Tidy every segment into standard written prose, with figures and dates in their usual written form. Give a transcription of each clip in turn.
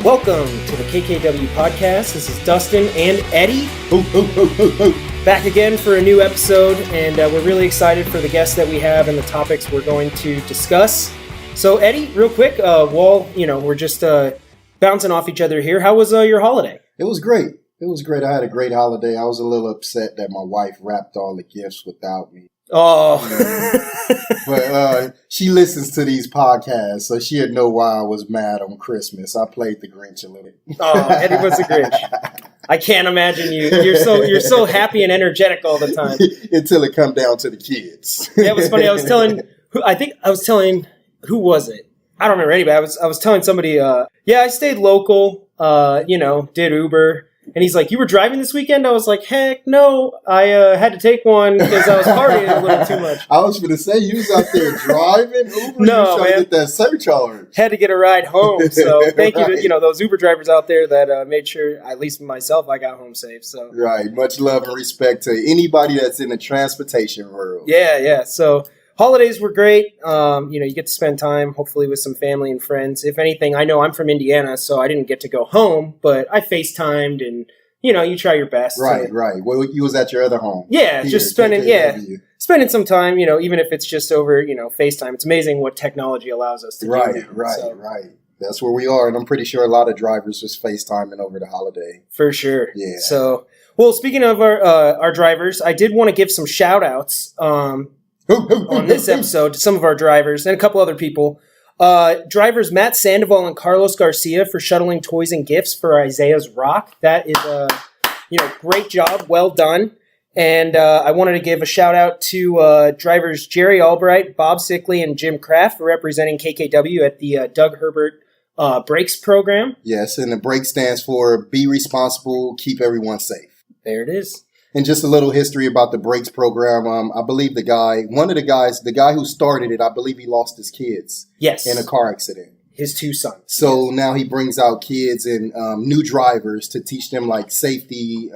Welcome to the KKW Podcast. This is Dustin and Eddie. Back again for a new episode, and we're really excited for the guests that we have and the topics we're going to discuss. So, Eddie, real quick, while we're just bouncing off each other here, how was your holiday? It was great. I had a great holiday. I was a little upset that my wife wrapped all the gifts without me. Oh. But she listens to these podcasts, so she'd know why I was mad on Christmas. I played the Grinch a little. Oh, Eddie was the Grinch. I can't imagine you. You're so happy and energetic all the time. Until it come down to the kids. Yeah, it was funny. I was telling who was it? I don't remember anybody. I was telling somebody, I stayed local, did Uber. And he's like, you were driving this weekend? I was like, heck no. I had to take one because I was partying a little too much. I was going to say, you was out there driving Uber? No, you man. To get that surcharge. Had to get a ride home. So thank you to those Uber drivers out there that made sure, at least myself, I got home safe. So right. Much love and respect to anybody that's in the transportation world. Yeah. So holidays were great. You get to spend time, hopefully, with some family and friends. If anything, I know I'm from Indiana, so I didn't get to go home, but I FaceTimed and, you try your best. Right. Well, you was at your other home. Yeah, here, just spending some time, even if it's just over, FaceTime. It's amazing what technology allows us to do. Right. That's where we are, and I'm pretty sure a lot of drivers was FaceTiming over the holiday. For sure. Yeah. So, well, speaking of our drivers, I did want to give some shout-outs on this episode to some of our drivers and a couple other people. Drivers Matt Sandoval and Carlos Garcia for shuttling toys and gifts for Isaiah's Rock. That is great job. Well done. And I wanted to give a shout out to drivers Jerry Albright, Bob Sickley, and Jim Kraft for representing KKW at the Doug Herbert Brakes program. Yes, and the break stands for Be Responsible, Keep Everyone Safe. There it is. And just a little history about the Brakes program. I believe the guy who started it, I believe he lost his kids. Yes. In a car accident. His two sons. So now he brings out kids and new drivers to teach them like safety,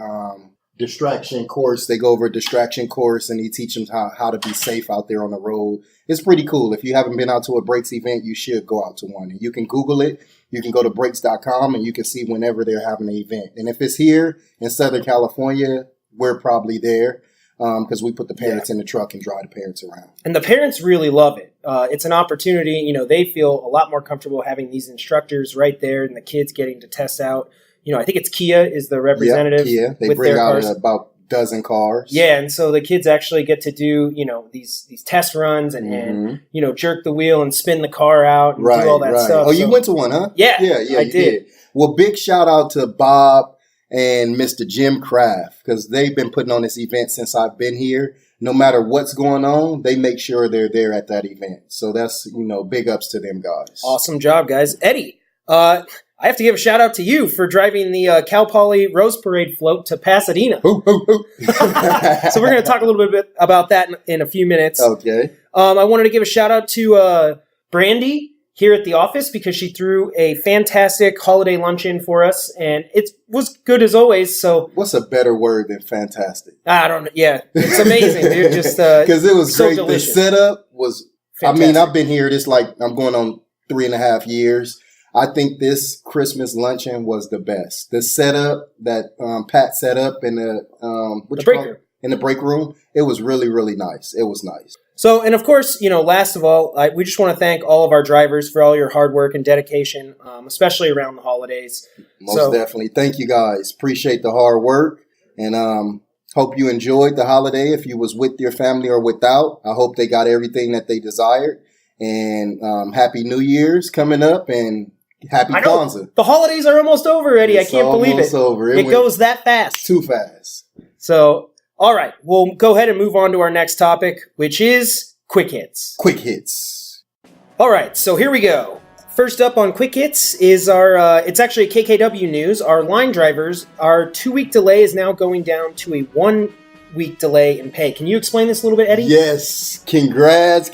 distraction course. They go over a distraction course and he teach them how to be safe out there on the road. It's pretty cool. If you haven't been out to a Brakes event, you should go out to one. And you can Google it. You can go to brakes.com and you can see whenever they're having an event. And if it's here in Southern California, we're probably there because we put the parents in the truck and drive the parents around. And the parents really love it. It's an opportunity. They feel a lot more comfortable having these instructors right there and the kids getting to test out. I think it's Kia is the representative. Kia. They bring out about a dozen cars. Yeah, and so the kids actually get to do, these test runs and jerk the wheel and spin the car out and do all that stuff. Oh, you went to one, huh? Yeah, I did. Well, big shout out to Bob and Mr. Jim Kraft, because they've been putting on this event since I've been here. No matter what's going on, they make sure they're there at that event. So that's, big ups to them guys. Awesome job, guys. Eddie, I have to give a shout out to you for driving the Cal Poly Rose Parade float to Pasadena. So we're going to talk a little bit about that in a few minutes. Okay. I wanted to give a shout out to Brandy here at the office because she threw a fantastic holiday luncheon for us, and it was good as always. So, what's a better word than fantastic? I don't know. Yeah, it's amazing, dude. Just because it was so great. Delicious. The setup was. Fantastic. I've been here. I'm going on 3.5 years. I think this Christmas luncheon was the best. The setup that Pat set up in the break room, it was really, really nice. It was nice. So, and of course, last of all, we just want to thank all of our drivers for all your hard work and dedication, especially around the holidays. Most definitely. Thank you guys. Appreciate the hard work and hope you enjoyed the holiday. If you was with your family or without, I hope they got everything that they desired. And Happy New Year's coming up and Happy Kwanzaa. The holidays are almost over, Eddie. I can't believe it. Over. It goes that fast. Too fast. So, all right, we'll go ahead and move on to our next topic, which is Quick Hits. Quick Hits. All right, so here we go. First up on Quick Hits is it's actually KKW news. Our line drivers, our 2-week delay is now going down to a 1-week delay in pay. Can you explain this a little bit, Eddie? Yes. Congrats.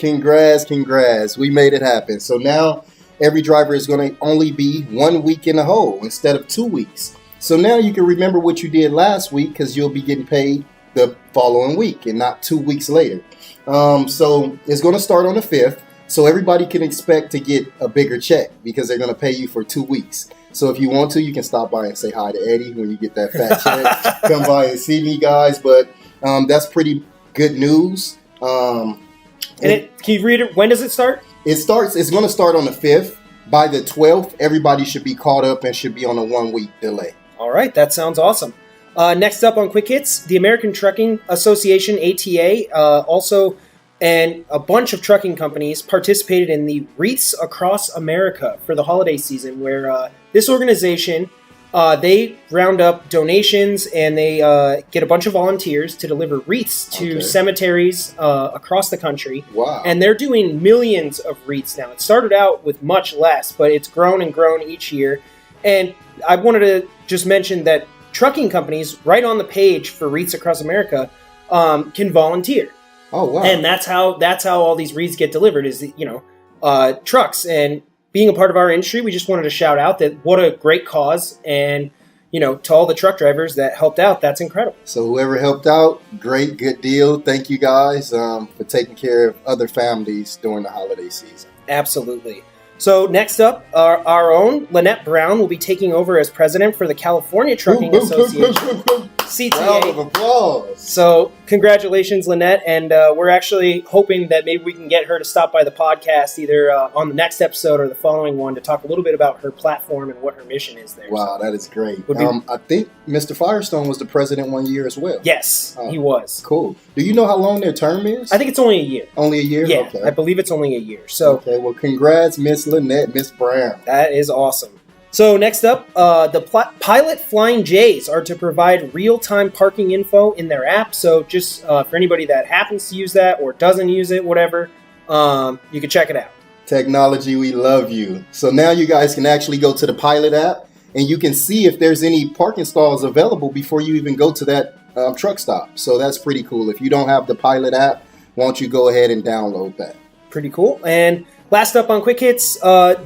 We made it happen. So now every driver is going to only be 1 week in a hole instead of 2 weeks. So now you can remember what you did last week because you'll be getting paid the following week and not 2 weeks later. So it's going to start on the 5th. So everybody can expect to get a bigger check because they're going to pay you for 2 weeks. So if you want to, you can stop by and say hi to Eddie when you get that fat check. Come by and see me, guys. But that's pretty good news. Can you read it? When does it start? It's going to start on the 5th. By the 12th, everybody should be caught up and should be on a 1 week delay. All right. That sounds awesome. Next up on Quick Hits, the American Trucking Association, ATA, also, and a bunch of trucking companies participated in the Wreaths Across America for the holiday season, where this organization, they round up donations and they get a bunch of volunteers to deliver wreaths to cemeteries across the country. Wow. And they're doing millions of wreaths now. It started out with much less, but it's grown and grown each year. And I wanted to just mention that trucking companies, right on the page for Wreaths Across America, can volunteer. Oh, wow. And that's how all these wreaths get delivered is, trucks. And being a part of our industry, we just wanted to shout out that what a great cause. And, to all the truck drivers that helped out, that's incredible. So whoever helped out, great, good deal. Thank you guys for taking care of other families during the holiday season. Absolutely. So next up, our own Lynette Brown will be taking over as president for the California Trucking Association, CTA. Round of applause. So congratulations, Lynette, and we're actually hoping that maybe we can get her to stop by the podcast either on the next episode or the following one to talk a little bit about her platform and what her mission is there. Wow, that is great. I think Mr. Firestone was the president 1 year as well. Yes, he was. Cool. Do you know how long their term is? I think it's only a year. Only a year? Yeah, okay. I believe it's only a year. So okay, well, congrats, Miss Lynette, Miss Brown. That is awesome. So next up, the Pilot Flying J's are to provide real-time parking info in their app. So just for anybody that happens to use that or doesn't use it, whatever, you can check it out. Technology, we love you. So now you guys can actually go to the Pilot app and you can see if there's any parking stalls available before you even go to that truck stop. So that's pretty cool. If you don't have the Pilot app, why don't you go ahead and download that? Pretty cool. And last up on Quick Hits,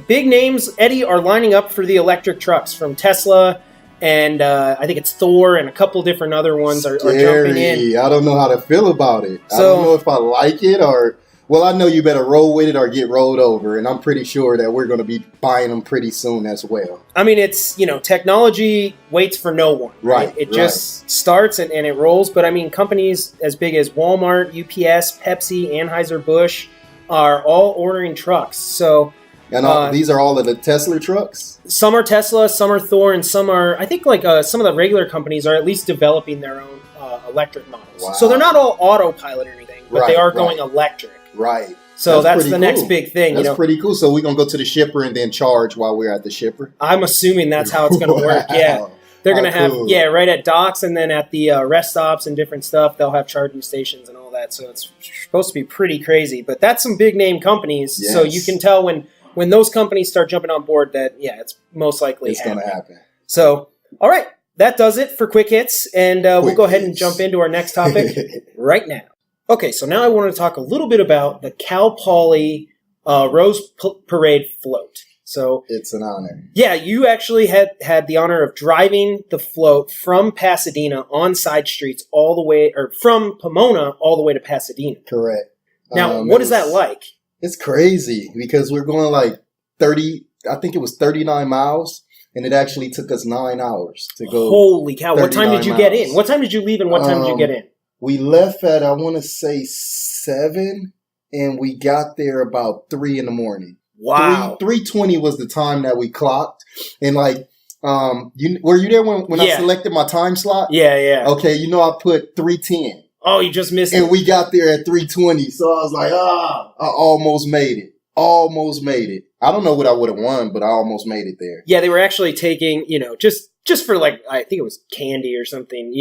big names, Eddie, are lining up for the electric trucks from Tesla, and I think it's Thor and a couple different other ones are jumping in. I don't know how to feel about it. I don't know if I like it or... Well, I know you better roll with it or get rolled over, and I'm pretty sure that we're going to be buying them pretty soon as well. I mean, it's, technology waits for no one. Right. It just starts and it rolls, but I mean, companies as big as Walmart, UPS, Pepsi, Anheuser-Busch, are all ordering trucks. So, and these are all of the Tesla trucks? Some are Tesla, some are Thor, and some are, I think, some of the regular companies are at least developing their own electric models. Wow. So they're not all autopilot or anything, but they are going electric. Right. So that's the next big thing. That's pretty cool. So we're going to go to the shipper and then charge while we're at the shipper? I'm assuming that's how it's going to work, yeah. They're going to have, right at docks and then at the rest stops and different stuff, they'll have charging stations and all that. So it's supposed to be pretty crazy. But that's some big name companies. Yes. So you can tell when those companies start jumping on board that, it's most likely going to happen. So, all right. That does it for Quick Hits. And we'll go ahead and jump into our next topic right now. Okay, so now I want to talk a little bit about the Cal Poly Rose Parade float. So it's an honor. Yeah, you actually had the honor of driving the float from Pasadena on side streets all the way, or from Pomona all the way to Pasadena. Correct. Now, what is that like? It's crazy because we're going like 30, I think it was 39 miles, and it actually took us 9 hours to go. Holy cow. What time did you get in? What time did you leave and what time did you get in? We left at, I want to say 7, and we got there about 3 in the morning. Wow. 3:20 was the time that we clocked. And like, were you there when I selected my time slot? Yeah. Okay, I put 3:10. Oh, you just missed it. And we got there at 3:20. So I was like, I almost made it. Almost made it. I don't know what I would have won, but I almost made it there. Yeah, they were actually taking, just for like, I think it was candy or something,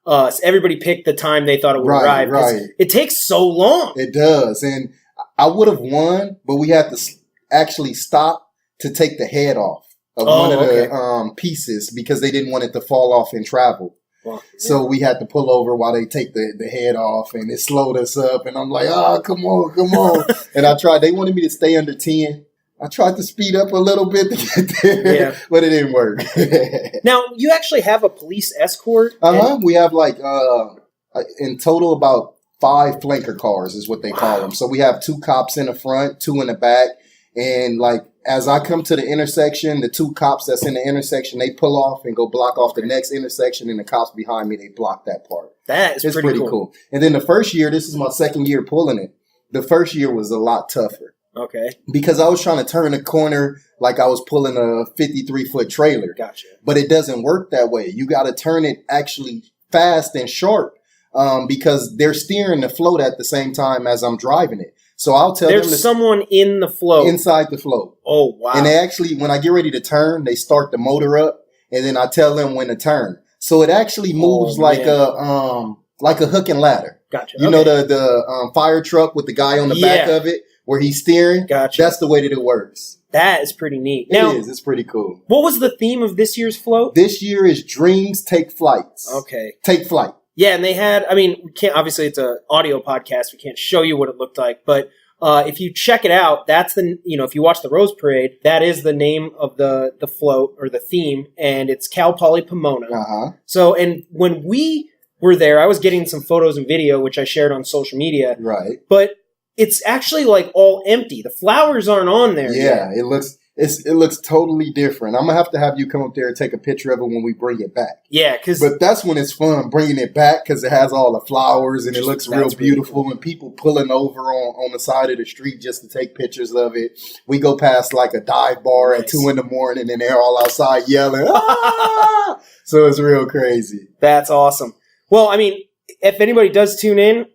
so everybody picked the time they thought it would arrive. Right. It takes so long. It does. And I would have won, but we had to actually stop to take the head off of one of the pieces because they didn't want it to fall off and travel. Wow. So we had to pull over while they take the head off, and it slowed us up. And I'm like, come on. And they wanted me to stay under 10. I tried to speed up a little bit to get there, but it didn't work. Now, you actually have a police escort? We have in total about 5 flanker cars is what they call them. So we have 2 cops in the front, 2 in the back. And like, as I come to the intersection, the 2 cops that's in the intersection, they pull off and go block off the next intersection. And the cops behind me, they block that part. That is pretty cool. And then the first year, this is my second year pulling it. The first year was a lot tougher. Okay. Because I was trying to turn a corner like I was pulling a 53-foot trailer. Gotcha. But it doesn't work that way. You got to turn it actually fast and sharp because they're steering the float at the same time as I'm driving it. So I'll tell them. There's someone in the float. Inside the float. Oh, wow. And they actually, when I get ready to turn, they start the motor up and then I tell them when to turn. So it actually moves like a hook and ladder. Gotcha. You know the fire truck with the guy on the back of it where he's steering? Gotcha. That's the way that it works. That is pretty neat. Now, it is. It's pretty cool. What was the theme of this year's float? This year is Dreams Take Flights. Okay. Take flight. Yeah, and they had, I mean, we can't, obviously it's an audio podcast. We can't show you what it looked like, but if you check it out, that's if you watch the Rose Parade, that is the name of the float or the theme, and it's Cal Poly Pomona. Uh-huh. So, and when we were there, I was getting some photos and video, which I shared on social media. Right. But it's actually like all empty. The flowers aren't on there. Yeah, yet. It looks totally different. I'm gonna have you come up there and take a picture of it when we bring it back. Yeah, but that's when it's fun bringing it back because it has all the flowers and it looks real beautiful. Cool. And people pulling over on the side of the street just to take pictures of it. We go past like a dive bar at 2 a.m. and they're all outside yelling. Ah! So it's real crazy. That's awesome. Well, I mean, if anybody does tune in,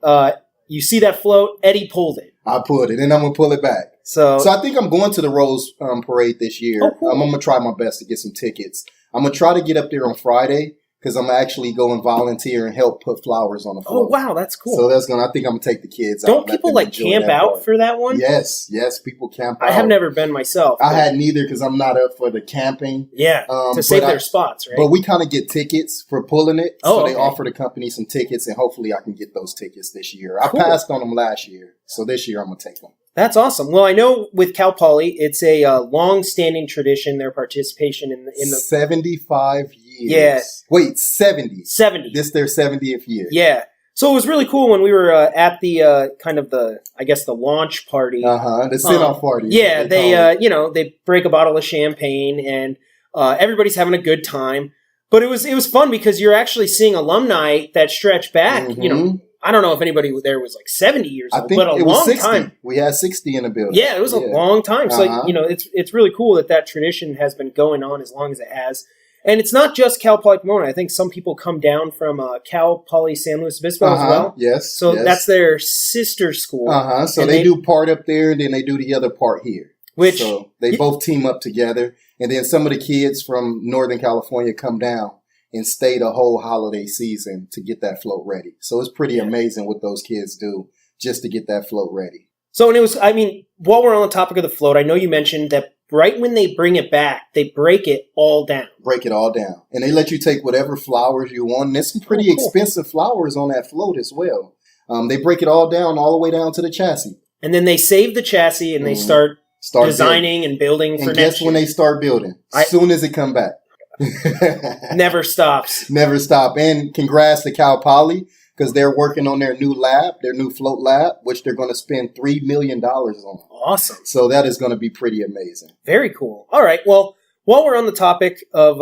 you see that float, Eddie pulled it. I pulled it, and I'm going to pull it back. So I think I'm going to the Rose Parade this year. Oh, cool. I'm going to try my best to get some tickets. I'm going to try to get up there on Friday because I'm actually going volunteer and help put flowers on the float. Oh, wow, that's cool. So I think I'm going to take the kids out. Don't people like camp out for that one? Yes, people camp out. I have never been myself. I had neither because I'm not up for the camping. Yeah, to save their spots, right? But we kind of get tickets for pulling it. Oh, so they offer the company some tickets, and hopefully I can get those tickets this year. Cool. I passed on them last year, so this year I'm going to take them. That's awesome. Well, I know with Cal Poly, it's a long-standing tradition, their participation in the 75 years. Yeah. Wait, 70. 70. This their 70th year. Yeah. So it was really cool when we were at the kind of the launch party. The send-off party. Yeah, they break a bottle of champagne and everybody's having a good time. But it was fun because you're actually seeing alumni that stretch back. Mm-hmm. I don't know if anybody there was like 70 years old, I think but a it was long 60. time. We had 60 in the building. Yeah, it was a long time. So, it's really cool that tradition has been going on as long as it has. And it's not just Cal Poly Pomona. I think some people come down from Cal Poly San Luis Obispo as well. Yes. So that's their sister school. So they do part up there and then they do the other part here. So they both team up together. And then some of the kids from Northern California come down and stay the whole holiday season to get that float ready. So it's pretty amazing what those kids do just to get that float ready. So, and while we're on the topic of the float, I know you mentioned that right when they bring it back, they break it all down. Break it all down. And they let you take whatever flowers you want. And there's some pretty expensive flowers on that float as well. They break it all down, all the way down to the chassis. And then they save the chassis and they start designing and building for next year. And guess when they start building? As soon as it come back. Never stops. Never stop. And congrats to Cal Poly because they're working on their new lab, their new float lab, which they're going to spend $3 million on. Awesome. So that is going to be pretty amazing. Very cool. All right. Well, while we're on the topic of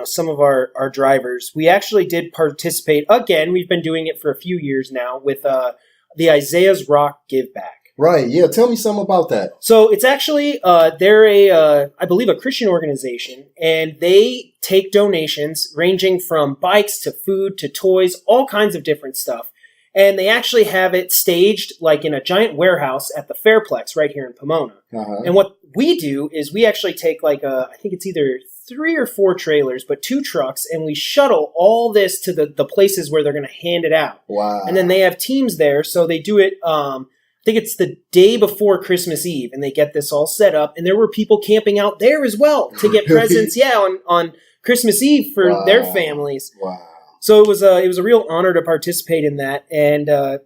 some of our drivers, we actually did participate again. We've been doing it for a few years now with the Isaiah's Rock Give Back. Right. Yeah. Tell me something about that. So it's actually, they're I believe a Christian organization, and they take donations ranging from bikes to food to toys, all kinds of different stuff. And they actually have it staged like in a giant warehouse at the Fairplex right here in Pomona. And what we do is we actually take I think it's either 3 or 4 trailers, but 2 trucks, and we shuttle all this to the places where they're going to hand it out. Wow. And then they have teams there, so they do it, I think it's the day before Christmas Eve, and they get this all set up. And there were people camping out there as well to get presents, on Christmas Eve for their families. Wow! So it was a real honor to participate in that. And I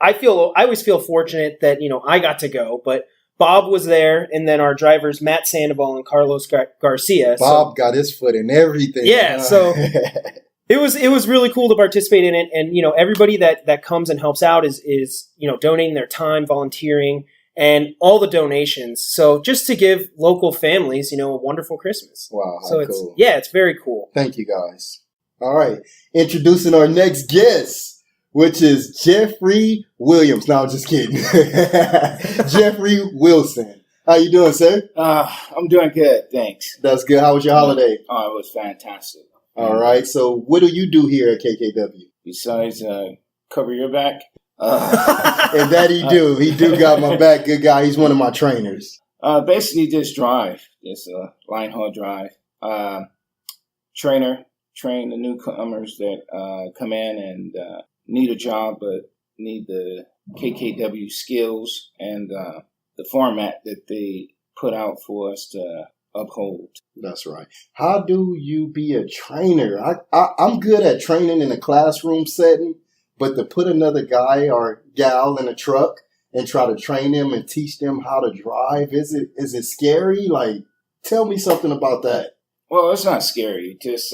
always feel fortunate that I got to go, but Bob was there, and then our drivers Matt Sandoval and Carlos Garcia. Bob got his foot in everything. Yeah, so. It was really cool to participate in it, and everybody that comes and helps out is donating their time, volunteering, and all the donations. So just to give local families a wonderful Christmas. Wow, so cool. It's very cool. Thank you guys. All right, introducing our next guest, which is Jeffery Williams. No, I'm just kidding. Jeffery Wilson. How you doing, sir? I'm doing good, thanks. That's good. How was your holiday? Oh, it was fantastic. All right. So what do you do here at KKW? Besides cover your back? And that he do. He do got my back. Good guy. He's one of my trainers. Basically just drive. Just line haul drive. Train the newcomers that come in and need a job but need the KKW skills and the format that they put out for us to uphold. That's right. How do you be a trainer? I'm good at training in a classroom setting, but to put another guy or gal in a truck and try to train them and teach them how to drive, is it scary? Like, tell me something about that. Well, it's not scary. Just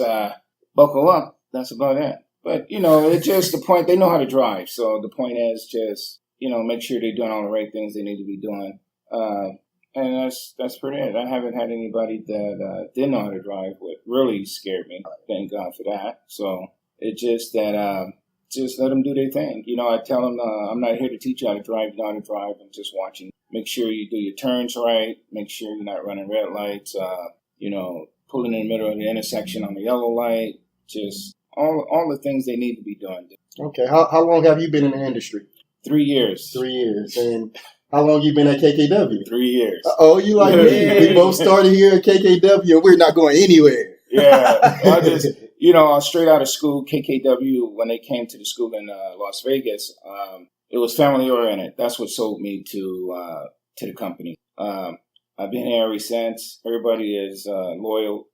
buckle up. That's about it. But, it's just the point. They know how to drive. So the point is just, make sure they're doing all the right things they need to be doing. And that's pretty it. I haven't had anybody that didn't know how to drive, what really scared me. Thank God for that. So it's just that just let them do their thing. I tell them I'm not here to teach you how to drive. You know how to drive. I'm just watching. Make sure you do your turns right. Make sure you're not running red lights. Pulling in the middle of the intersection on the yellow light. Just all the things they need to be doing. Okay. How long have you been in the industry? 3 years. 3 years. And how long you been at KKW? 3 years. Oh, you like me. We both started here at KKW and we're not going anywhere. Yeah. I just, straight out of school, KKW, when they came to the school in Las Vegas, it was family oriented. That's what sold me to the company. I've been here ever since. Everybody is loyal,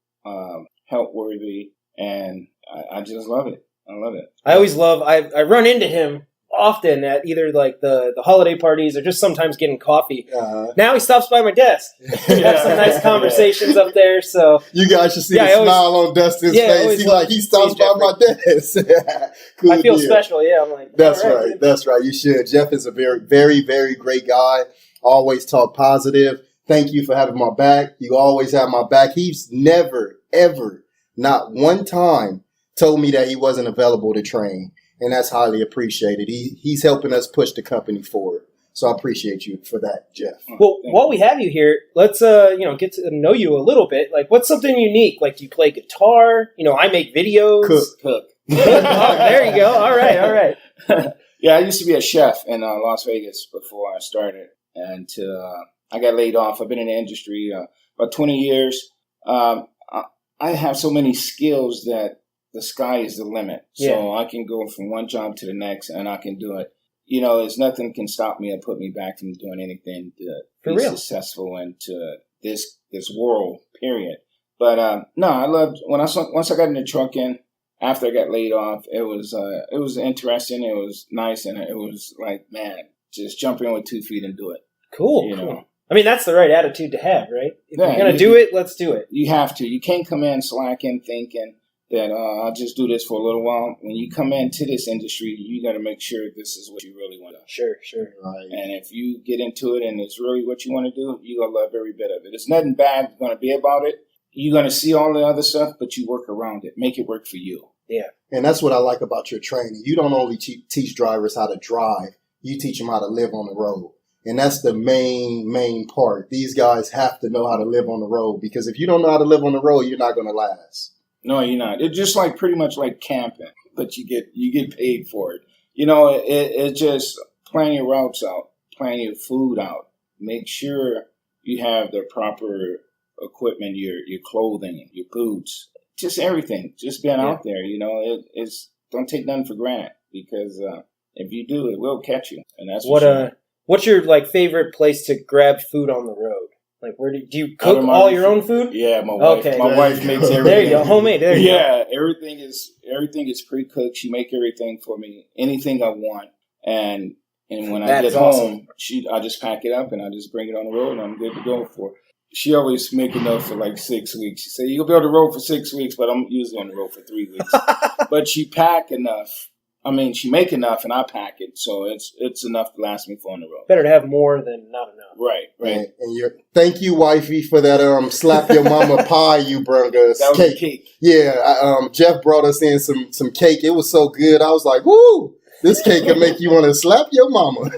help worthy, and I just love it. I love it. I always I run into him often at either like the holiday parties or just sometimes getting coffee. Now he stops by my desk. We have some nice conversations up there. So you guys should see the smile on Dustin's face. He stops by my desk. Cool I feel deal. Special. Yeah, I'm like, that's right. That's right. You should. Jeff is a very, very, very great guy. Always talk positive. Thank you for having my back. You always have my back. He's never, ever, not one time told me that he wasn't available to train. And that's highly appreciated. He's helping us push the company forward. So I appreciate you for that, Jeff. Well, while we have you here, let's get to know you a little bit. Like, what's something unique? Like, do you play guitar? I make videos. Cook. Oh, there you go. All right. Yeah, I used to be a chef in Las Vegas before I started, and I got laid off. I've been in the industry about 20 years. I have so many skills that the sky is the limit. So I can go from one job to the next and I can do it. There's nothing can stop me or put me back from doing anything to be successful into this world, period. But no, I loved once I got in the truck after I got laid off, it was interesting, it was nice, and it was like, man, just jump in with 2 feet and do it. Cool. Cool. I mean, that's the right attitude to have, right? If you're going to do it, let's do it. You have to. You can't come in slacking, thinking that I'll just do this for a little while. When you come into this industry, you got to make sure this is what you really want to do. Sure. Right. And if you get into it and it's really what you want to do, you're going to love every bit of it. There's nothing bad going to be about it. You're going to see all the other stuff, but you work around it. Make it work for you. Yeah. And that's what I like about your training. You don't only teach drivers how to drive. You teach them how to live on the road. And that's the main part. These guys have to know how to live on the road, because if you don't know how to live on the road, you're not going to last. No, you're not. It's just like pretty much like camping, but you get paid for it. It just plan your routes out, plan your food out, make sure you have the proper equipment, your clothing, your boots, just everything. Just being out there, it's don't take nothing for granted, because if you do, it will catch you, and that's what. What's your favorite place to grab food on the road? Like, where do you cook all your own food? Yeah, my wife. Okay. My wife makes everything. There you go, homemade. There you go. Everything is pre-cooked. She make everything for me, anything I want, and when I get home, I just pack it up and I just bring it on the road, and I'm good to go for she always make enough for like 6 weeks. She said, you'll be on the road for 6 weeks, but I'm usually on the road for 3 weeks. But she pack enough. I mean, she make enough and I pack it. So it's enough to last me for on the road. Better to have more than not enough. Right. And thank you, wifey, for that slap your mama pie you brought us. That was cake. Yeah, Jeff brought us in some cake. It was so good. I was like, woo, this cake can make you want to slap your mama.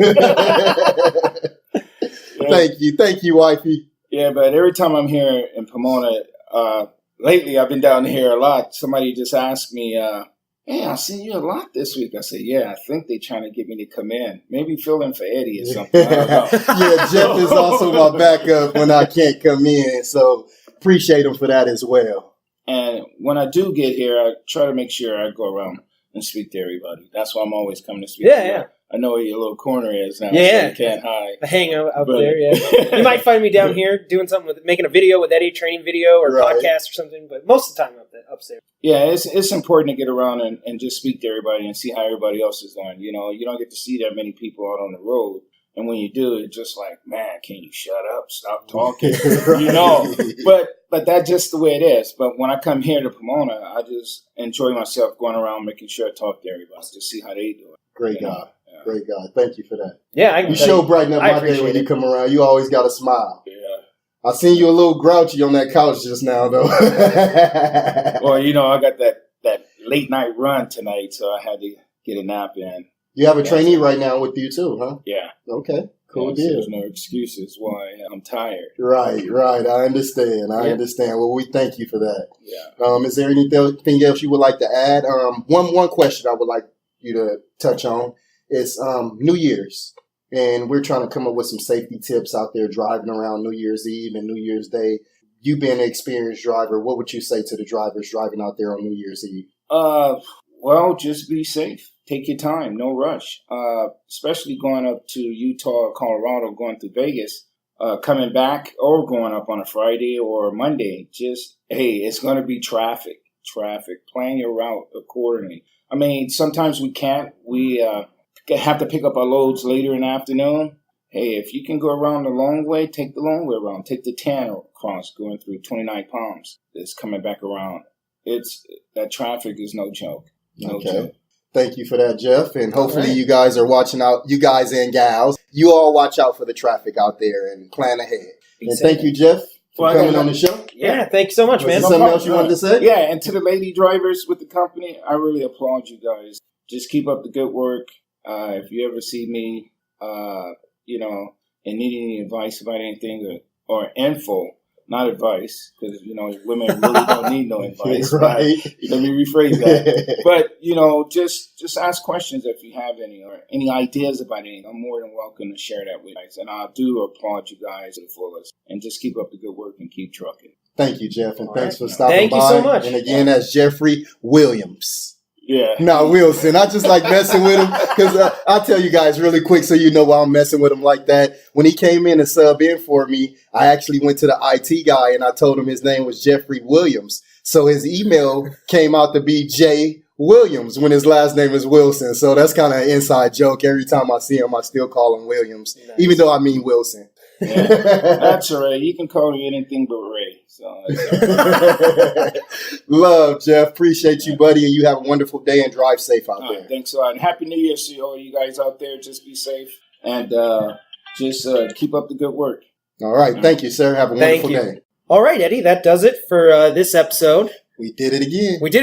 Yeah. Thank you, wifey. Yeah, but every time I'm here in Pomona, lately I've been down here a lot. Somebody just asked me, hey, I've seen you a lot this week. I said, yeah, I think they're trying to get me to come in. Maybe fill in for Eddie or something. I don't know. Yeah, Jeff is also my backup when I can't come in. So appreciate him for that as well. And when I do get here, I try to make sure I go around and speak to everybody. That's why I'm always coming to speak to you. Yeah. I know where your little corner is now, Yeah. so you can't hide. I hang out there, yeah. You might find me down here doing something with making a video with Eddie, training video or podcast or something, but most of the time upstairs. Yeah, it's important to get around and just speak to everybody and see how everybody else is doing. You know, you don't get to see that many people out on the road. And when you do, it's just like, man, can you shut up? Stop talking. You know, but that's just the way it is. But when I come here to Pomona, I just enjoy myself going around, making sure I talk to everybody to see how they do it. Great guy. Great guy. Thank you for that. Yeah, you sure brighten up my day when you come around. You always got a smile. Yeah. I seen you a little grouchy on that couch just now, though. Well, you know, I got that late night run tonight, so I had to get a nap in. You have a trainee right now with you too, huh? Yeah. Okay. Cool Yeah, deal. so there's no excuses why I'm tired. Right. I understand. Well, we thank you for that. Yeah. Is there anything else you would like to add? One question I would like you to touch on is New Year's. And we're trying to come up with some safety tips out there driving around New Year's Eve and New Year's Day. You being an experienced driver, what would you say to the drivers driving out there on New Year's Eve? Well, just be safe. Take your time. No rush. Especially going up to Utah, Colorado, going through Vegas, coming back or going up on a Friday or a Monday. Just, hey, it's going to be traffic. Plan your route accordingly. I mean, sometimes we can't. We have to pick up our loads later in the afternoon. Hey, if you can go around the long way, take the long way around. Take the 10 across, going through 29 Palms. It's coming back around. That traffic is no joke. No joke. Thank you for that, Jeff. And hopefully you guys are watching out, you guys and gals. You all watch out for the traffic out there and plan ahead. Exactly. And thank you, Jeff, for coming on the show. Yeah, thank you so much, man. Was there something else you wanted to say? Yeah, and to the lady drivers with the company, I really applaud you guys. Just keep up the good work. If you ever see me, and need any advice about anything or info, not advice, because, women really don't need no advice. Right. Let me rephrase that. But, just ask questions if you have any or any ideas about anything. I'm more than welcome to share that with you guys. And I do applaud you guys to the fullest. And just keep up the good work and keep trucking. Thank you, Jeff. And thanks for stopping by. Thank you so much. And again, that's Jeffery Williams. Yeah. No, Wilson. I just like messing with him because I'll tell you guys really quick so you know why I'm messing with him like that. When he came in and subbed in for me, I actually went to the IT guy and I told him his name was Jeffery Williams. So his email came out to be J. Williams when his last name is Wilson. So that's kind of an inside joke. Every time I see him, I still call him Williams, even though I mean Wilson. Yeah, that's all right. You can call me anything but Ray. So love, Jeff. Appreciate you, buddy, and you have a wonderful day and drive safe out there. Thanks a lot. And Happy New Year to all you guys out there. Just be safe and just keep up the good work. All right. Thank you, sir. Have a wonderful day. All right, Eddie. That does it for this episode. We did it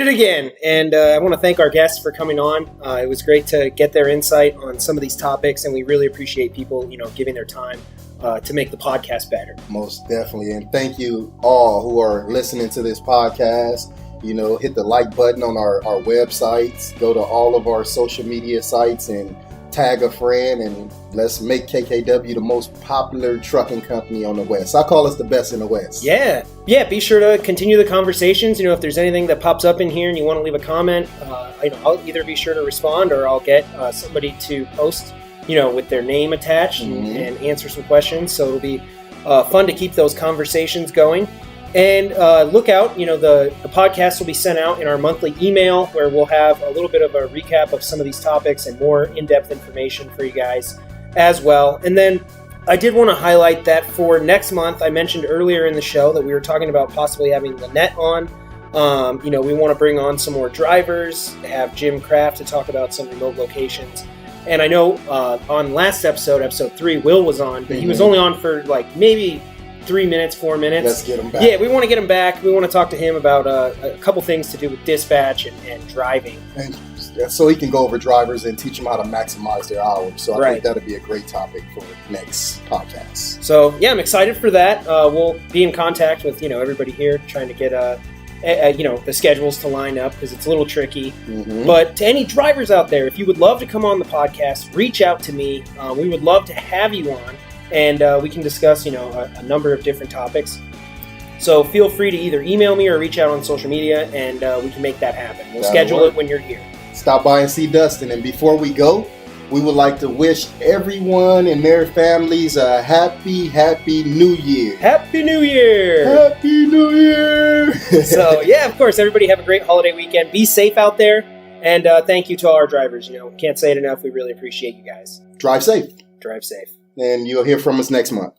again. And I want to thank our guests for coming on. It was great to get their insight on some of these topics, and we really appreciate people, giving their time to make the podcast better. Most definitely. And thank you all who are listening to this podcast. Hit the like button on our websites. Go to all of our social media sites and tag a friend, and let's make KKW the most popular trucking company on the West. I call us the best in the West. Yeah. Be sure to continue the conversations. If there's anything that pops up in here and you want to leave a comment, I'll either be sure to respond or I'll get somebody to post, with their name attached and answer some questions. So it'll be fun to keep those conversations going. And look out, the podcast will be sent out in our monthly email where we'll have a little bit of a recap of some of these topics and more in-depth information for you guys as well. And then I did want to highlight that for next month. I mentioned earlier in the show that we were talking about possibly having Lynette on. We want to bring on some more drivers, have Jim Kraft to talk about some remote locations. And I know on last episode 3, Will was on, but he was only on for like maybe 3 minutes, 4 minutes. Let's get him back. Yeah, we want to get him back. We want to talk to him about a couple things to do with dispatch and driving. And so he can go over drivers and teach them how to maximize their hours. So I think that'll be a great topic for next podcast. So, yeah, I'm excited for that. We'll be in contact with, everybody here trying to get the schedules to line up because it's a little tricky. Mm-hmm. But to any drivers out there, if you would love to come on the podcast, reach out to me. We would love to have you on, and we can discuss, a number of different topics. So feel free to either email me or reach out on social media, and we can make that happen. We'll schedule it when you're here. Stop by and see Dustin. And before we go, we would like to wish everyone and their families a happy New Year. Happy New Year! Happy New Year! So, yeah, of course, everybody have a great holiday weekend. Be safe out there. And thank you to all our drivers. Can't say it enough. We really appreciate you guys. Drive safe. Drive safe. And you'll hear from us next month.